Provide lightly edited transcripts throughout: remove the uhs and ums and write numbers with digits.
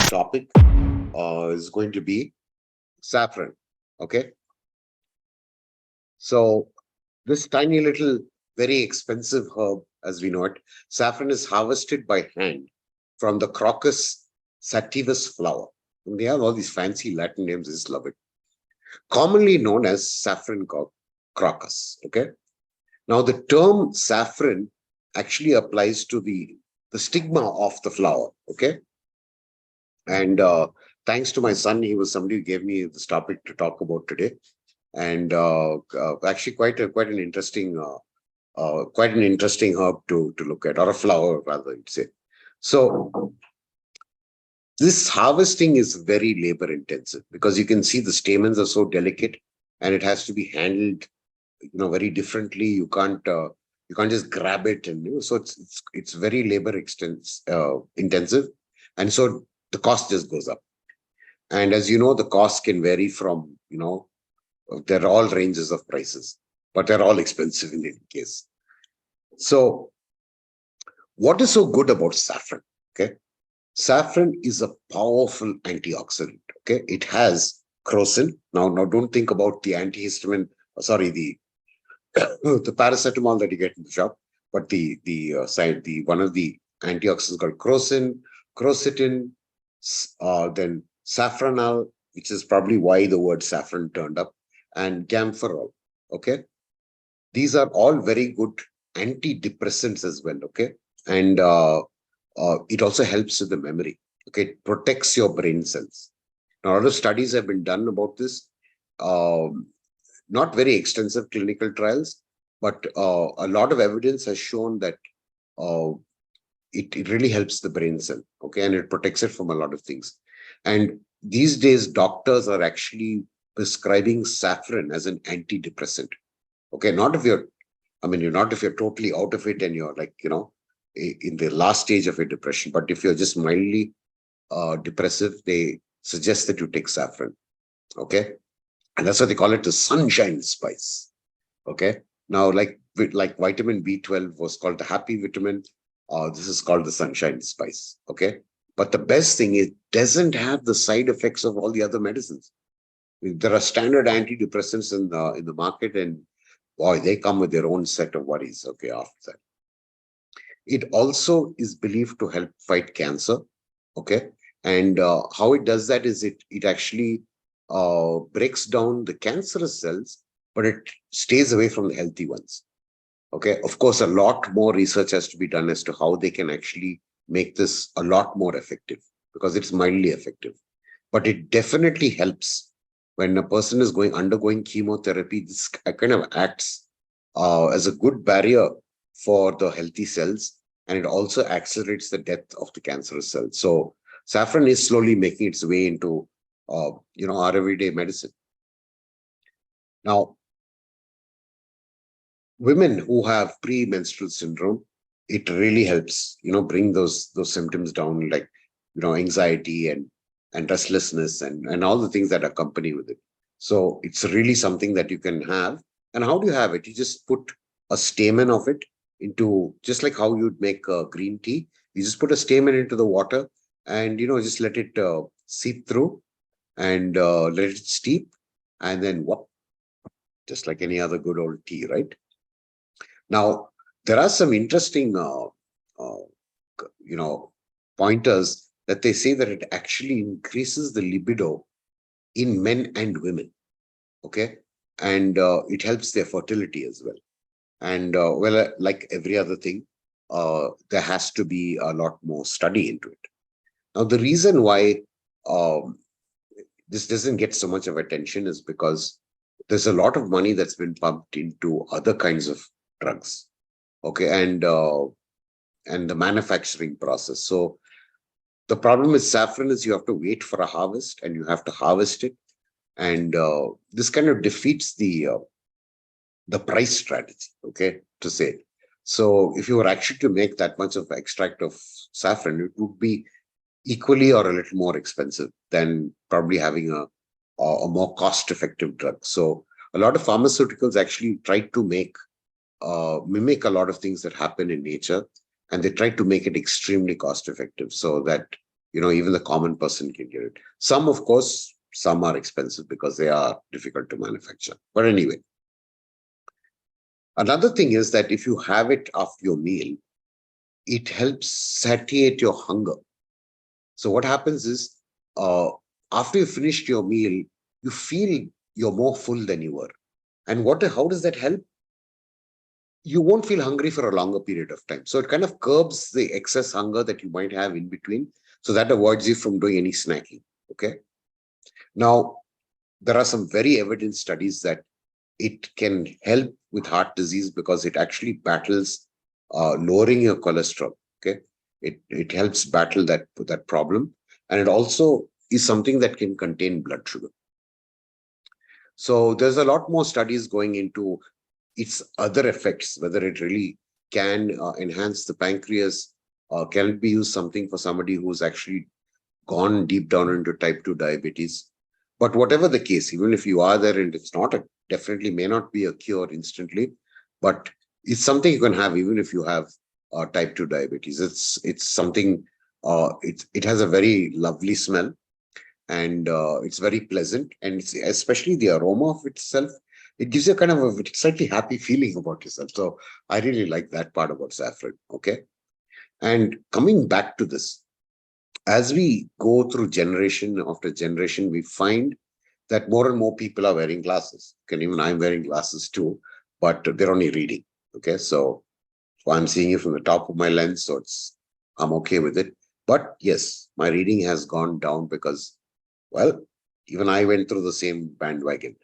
Topic is going to be saffron. Okay. So this tiny little, very expensive herb, as we know it, saffron is harvested by hand from the Crocus sativus flower. And they have all these fancy Latin names. I just love it. Commonly known as saffron crocus. Okay. Now the term saffron actually applies to the stigma of the flower. Okay. And thanks to my son, he was somebody who gave me this topic to talk about today. And actually quite an interesting herb to look at, or a flower rather, you'd say. So this harvesting is very labor intensive because you can see the stamens are so delicate and it has to be handled, very differently. You can't just grab it, and so it's very labor intensive, and so the cost just goes up. And as you know, the cost can vary from, there are all ranges of prices, but they're all expensive in any case. So what is so good about saffron? Okay. Saffron is a powerful antioxidant. Okay. It has crocin. Now don't think about the antihistamine, the the paracetamol that you get in the shop, but the one of the antioxidants called crocin, quercetin, then saffronal, which is probably why the word saffron turned up, and camphorol. Okay, these are all very good antidepressants as well. Okay, and it also helps with the memory. Okay, it protects your brain cells. Now, a lot of studies have been done about this. Not very extensive clinical trials, but a lot of evidence has shown that it really helps the brain cell. Okay, and it protects it from a lot of things. And these days, doctors are actually prescribing saffron as an antidepressant. Okay, not if you're totally out of it and you're like, in the last stage of a depression, but if you're just mildly depressive, they suggest that you take saffron. Okay, and that's why they call it the sunshine spice. Okay, now like vitamin B12 was called the happy vitamin, this is called the sunshine spice. Okay, but the best thing is, it doesn't have the side effects of all the other medicines. There are standard antidepressants in the market, and boy, they come with their own set of worries. Okay, after that, it also is believed to help fight cancer. Okay, and how it does that is it actually breaks down the cancerous cells, but it stays away from the healthy ones. Okay, of course, a lot more research has to be done as to how they can actually make this a lot more effective, because it's mildly effective. But it definitely helps when a person is undergoing chemotherapy. This kind of acts as a good barrier for the healthy cells, and it also accelerates the death of the cancerous cells. So saffron is slowly making its way into our everyday medicine. Now, women who have premenstrual syndrome, it really helps, bring those symptoms down, like, anxiety and restlessness and all the things that accompany with it. So it's really something that you can have. And how do you have it? You just put a stamen of it into, just like how you'd make green tea. You just put a stamen into the water and, just let it seep through and let it steep. And then what? Just like any other good old tea, right? Now, there are some interesting, pointers that they say that it actually increases the libido in men and women. Okay, and it helps their fertility as well. And like every other thing, there has to be a lot more study into it. Now, the reason why this doesn't get so much of attention is because there's a lot of money that's been pumped into other kinds of drugs. Okay, and the manufacturing process. So the problem with saffron is you have to wait for a harvest and you have to harvest it, and this kind of defeats the price strategy. Okay, to say. So if you were actually to make that much of extract of saffron, it would be equally or a little more expensive than probably having a more cost-effective drug. So a lot of pharmaceuticals actually try to mimic a lot of things that happen in nature, and they try to make it extremely cost effective so that, even the common person can get it. Some, of course, some are expensive because they are difficult to manufacture. But anyway, another thing is that if you have it after your meal, it helps satiate your hunger. So what happens is, after you finished your meal, you feel you're more full than you were. And how does that help? You won't feel hungry for a longer period of time. So it kind of curbs the excess hunger that you might have in between. So that avoids you from doing any snacking. Okay. Now, there are some very evident studies that it can help with heart disease because it actually battles lowering your cholesterol. Okay. It helps battle that problem. And it also is something that can contain blood sugar. So there's a lot more studies going into its other effects, whether it really can enhance the pancreas, can it be used something for somebody who's actually gone deep down into type 2 diabetes. But whatever the case, even if you are there and it's not definitely may not be a cure instantly, but it's something you can have even if you have type 2 diabetes. It's something, it has a very lovely smell, and it's very pleasant, and it's, especially the aroma of itself, it gives you kind of a slightly happy feeling about yourself. So I really like that part about saffron. Okay. And coming back to this, as we go through generation after generation, we find that more and more people are wearing glasses. And even I'm wearing glasses too, but they're only reading. Okay. So I'm seeing it from the top of my lens, so I'm okay with it. But yes, my reading has gone down because, well, even I went through the same bandwagon,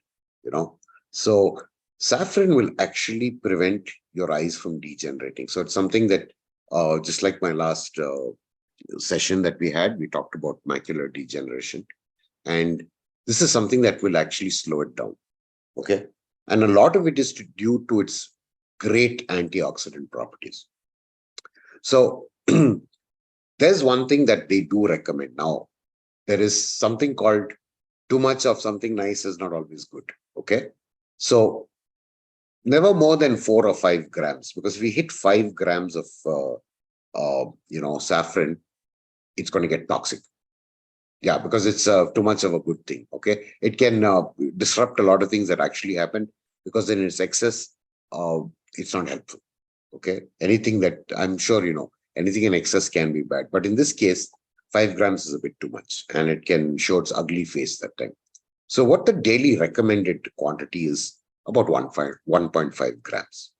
you know. So saffron will actually prevent your eyes from degenerating. So it's something that, just like my last session that we talked about macular degeneration. And this is something that will actually slow it down. Okay. And a lot of it is due to its great antioxidant properties. So there's one thing that they do recommend now. There is something called too much of something nice is not always good. Okay. So never more than 4 or 5 grams, because if we hit 5 grams of, saffron, it's going to get toxic. Yeah, because it's too much of a good thing. Okay. It can disrupt a lot of things that actually happen because in its excess, it's not helpful. Okay. Anything that I'm sure, anything in excess can be bad. But in this case, 5 grams is a bit too much and it can show its ugly face that time. So what the daily recommended quantity is about 1.5 grams.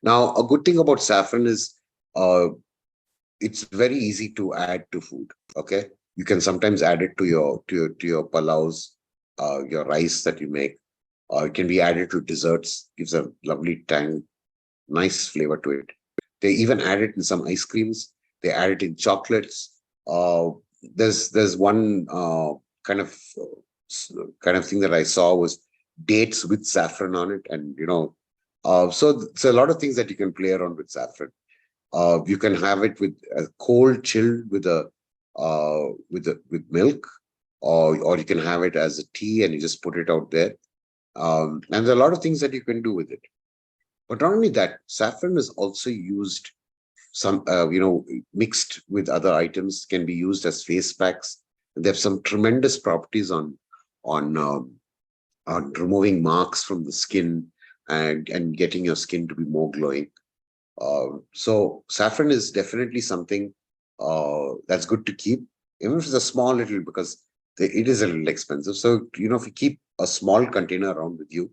Now, a good thing about saffron is it's very easy to add to food. Okay. You can sometimes add it to your palaus, your rice that you make. It can be added to desserts, gives a lovely tang, nice flavor to it. They even add it in some ice creams. They add it in chocolates. There's one kind of thing that I saw was dates with saffron on it, and so a lot of things that you can play around with saffron. You can have it with a cold, chilled with with milk, or you can have it as a tea and you just put it out there. And there are a lot of things that you can do with it. But not only that, saffron is also used mixed with other items, can be used as face packs. They have some tremendous properties on removing marks from the skin and getting your skin to be more glowing. So saffron is definitely something that's good to keep, even if it's a small little, because it is a little expensive. So, if you keep a small container around with you,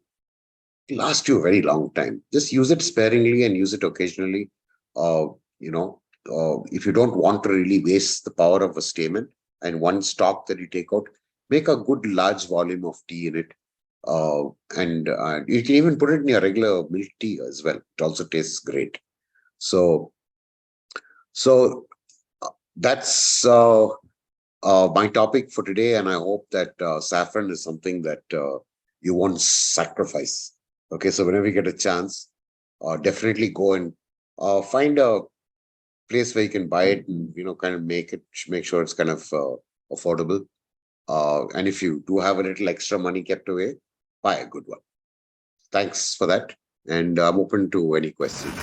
it'll last you a very long time. Just use it sparingly and use it occasionally. If you don't want to really waste the power of a stamen and one stalk that you take out, make a good large volume of tea in it. And you can even put it in your regular milk tea as well. It also tastes great. So that's my topic for today, and I hope that saffron is something that you won't sacrifice. Okay, so whenever you get a chance, definitely go and find a place where you can buy it and kind of make sure it's kind of affordable. And if you do have a little extra money kept away, buy a good one. Thanks for that, and I'm open to any questions.